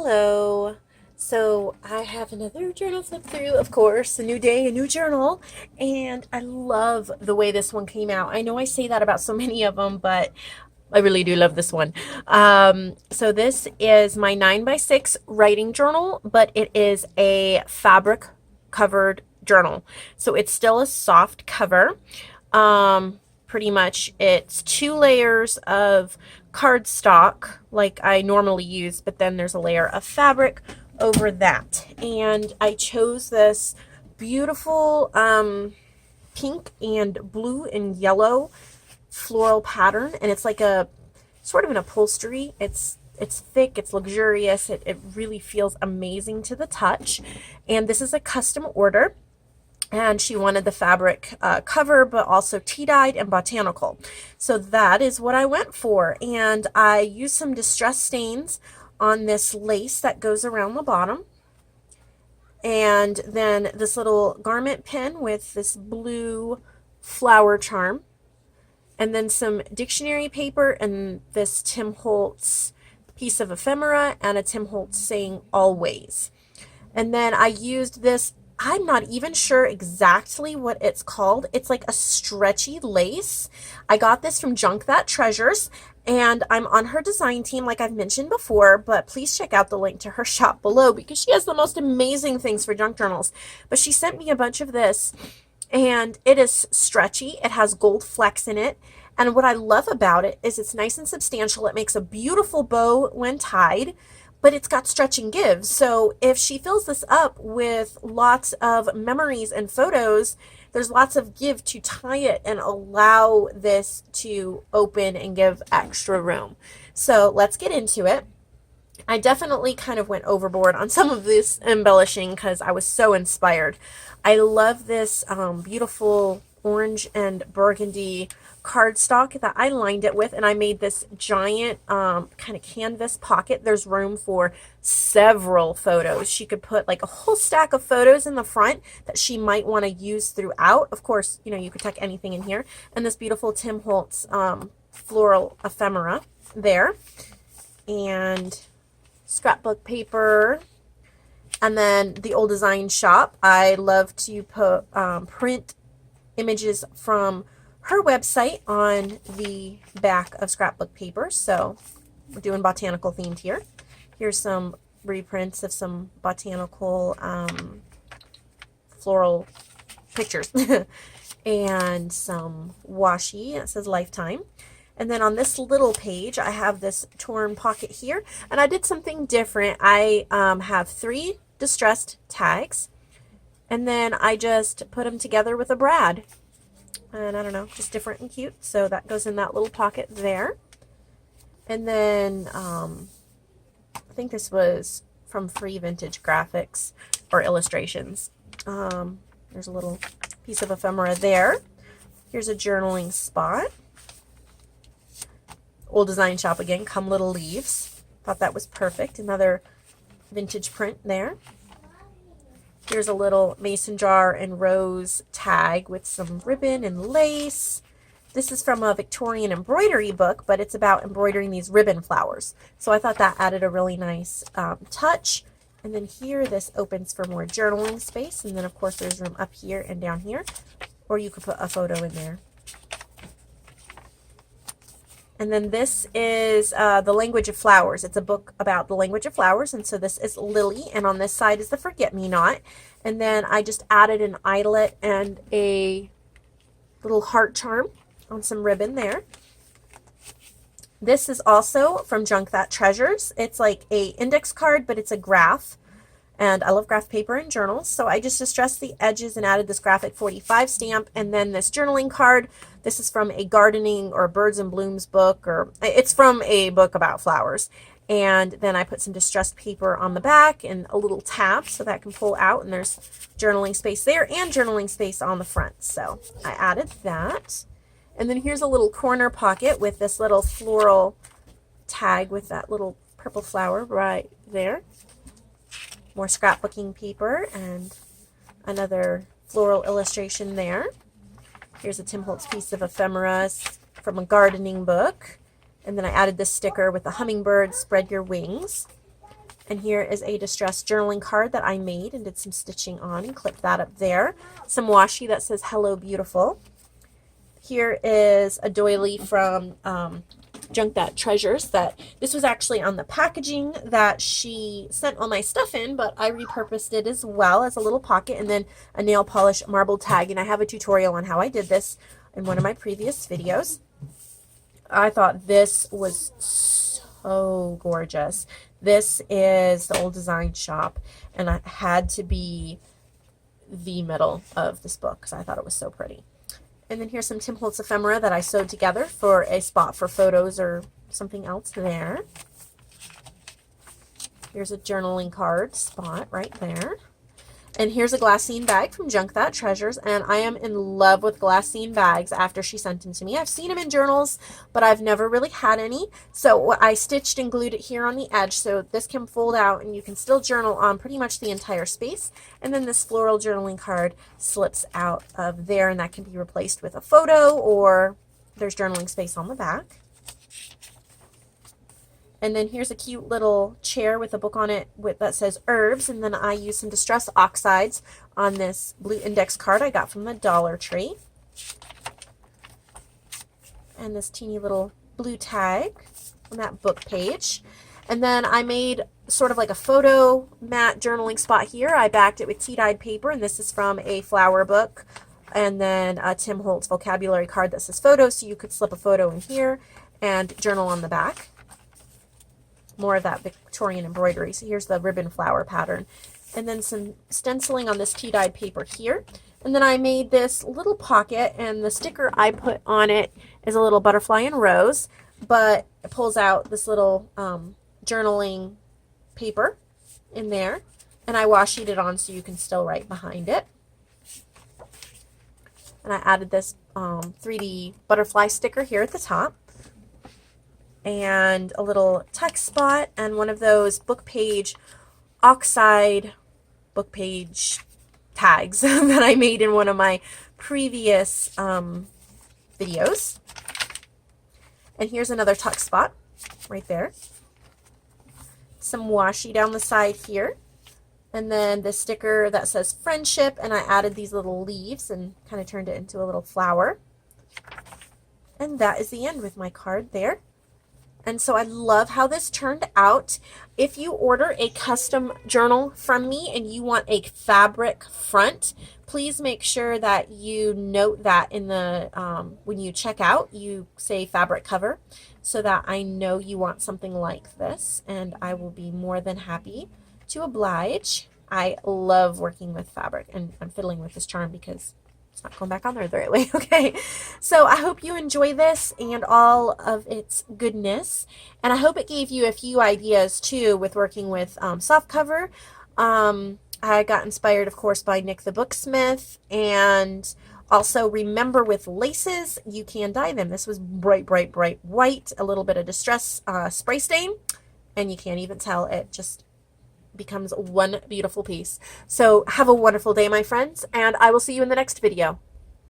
Hello. So I have another journal flip through, of course, a new day, a new journal, and I love the way this one came out. I know I say that about so many of them, but I really do love this one. So this is my 9x6 writing journal, but it is a fabric covered journal. So it's still a soft cover. Pretty much it's 2 layers of cardstock like I normally use, but then there's a layer of fabric over that. And I chose this beautiful pink and blue and yellow floral pattern, and it's like a sort of an upholstery. It's thick, it's luxurious, it really feels amazing to the touch. And this is a custom order, and she wanted the fabric cover, but also tea-dyed and botanical. So that is what I went for. And I used some distress stains on this lace that goes around the bottom. And then this little garment pin with this blue flower charm. And then some dictionary paper and this Tim Holtz piece of ephemera and a Tim Holtz saying always. And then I used this, I'm not even sure exactly what it's called. It's like a stretchy lace. I got this from Junk That Treasures, and I'm on her design team like I've mentioned before, but please check out the link to her shop below because she has the most amazing things for junk journals. But she sent me a bunch of this, and it is stretchy. It has gold flecks in it. And what I love about it is it's nice and substantial. It makes a beautiful bow when tied, but it's got stretch and give. So if she fills this up with lots of memories and photos, there's lots of give to tie it and allow this to open and give extra room. So let's get into it. I definitely kind of went overboard on some of this embellishing because I was so inspired. I love this beautiful orange and burgundy cardstock that I lined it with, and I made this giant kind of canvas pocket. There's room for several photos. She could put like a whole stack of photos in the front that she might want to use throughout. Of course, you know, you could tuck anything in here. And this beautiful Tim Holtz floral ephemera there. And scrapbook paper. And then the old design shop. I love to put print images from her website on the back of scrapbook paper. So we're doing botanical themed here. Here's some reprints of some botanical floral pictures and some washi. It says Lifetime. And then on this little page, I have this torn pocket here, and I did something different. I have 3 distressed tags, and then I just put them together with a brad. And I don't know, just different and cute. So that goes in that little pocket there. And then I think this was from Free Vintage Graphics or Illustrations. There's a little piece of ephemera there. Here's a journaling spot. Old design shop again, Come Little Leaves. Thought that was perfect. Another vintage print there. Here's a little mason jar and rose tag with some ribbon and lace. This is from a Victorian embroidery book, but it's about embroidering these ribbon flowers. So I thought that added a really nice touch. And then here, this opens for more journaling space. And then, of course, there's room up here and down here. Or you could put a photo in there. And then this is The Language of Flowers. It's a book about the language of flowers. And so this is Lily. And on this side is the Forget-Me-Not. And then I just added an eyelet and a little heart charm on some ribbon there. This is also from Junk That Treasures. It's like a index card, but it's a graph. And I love graph paper and journals, so I just distressed the edges and added this graphic 45 stamp, and then this journaling card. This is from a gardening or birds and blooms book, or it's from a book about flowers. And then I put some distressed paper on the back and a little tab so that can pull out, and there's journaling space there and journaling space on the front. So I added that. And then here's a little corner pocket with this little floral tag with that little purple flower right there. More scrapbooking paper and another floral illustration there. Here's a Tim Holtz piece of ephemera from a gardening book. And then I added this sticker with the hummingbird, spread your wings. And here is a distressed journaling card that I made and did some stitching on and clipped that up there. Some washi that says "Hello Beautiful." Here is a doily from Junk That Treasures. This was actually on the packaging that she sent all my stuff in, but I repurposed it as well as a little pocket, and then a nail polish marble tag. And I have a tutorial on how I did this in one of my previous videos. I thought this was so gorgeous. This is the old design shop, and it had to be the middle of this book because I thought it was so pretty. And then here's some Tim Holtz ephemera that I sewed together for a spot for photos or something else there. Here's a journaling card spot right there. And here's a glassine bag from Junk That Treasures, and I am in love with glassine bags after she sent them to me. I've seen them in journals, but I've never really had any. So I stitched and glued it here on the edge so this can fold out and you can still journal on pretty much the entire space. And then this floral journaling card slips out of there, and that can be replaced with a photo, or there's journaling space on the back. And then here's a cute little chair with a book on it that says herbs. And then I used some distress oxides on this blue index card I got from the Dollar Tree. And this teeny little blue tag on that book page. And then I made sort of like a photo mat journaling spot here. I backed it with tea-dyed paper, and this is from a flower book. And then a Tim Holtz vocabulary card that says photo, so you could slip a photo in here and journal on the back. More of that Victorian embroidery. So here's the ribbon flower pattern. And then some stenciling on this tea-dyed paper here. And then I made this little pocket, and the sticker I put on it is a little butterfly and rose, but it pulls out this little journaling paper in there. And I washi it on so you can still write behind it. And I added this 3D butterfly sticker here at the top, and a little text spot, and one of those book page oxide book page tags that I made in one of my previous videos. And here's another tuck spot right there. Some washi down the side here, and then the sticker that says friendship, and I added these little leaves and kind of turned it into a little flower. And that is the end with my card there. And so I love how this turned out. If you order a custom journal from me and you want a fabric front, please make sure that you note that in the when you check out, you say fabric cover, so that I know you want something like this, and I will be more than happy to oblige. I love working with fabric, and I'm fiddling with this charm because it's not going back on there the right way. Okay, so I hope you enjoy this and all of its goodness, and I hope it gave you a few ideas too with working with softcover. I got inspired, of course, by Nick the Booksmith, and also remember with laces, you can dye them. This was bright, bright, bright white, a little bit of distress spray stain, and you can't even tell. It just becomes one beautiful piece. So have a wonderful day, my friends, and I will see you in the next video.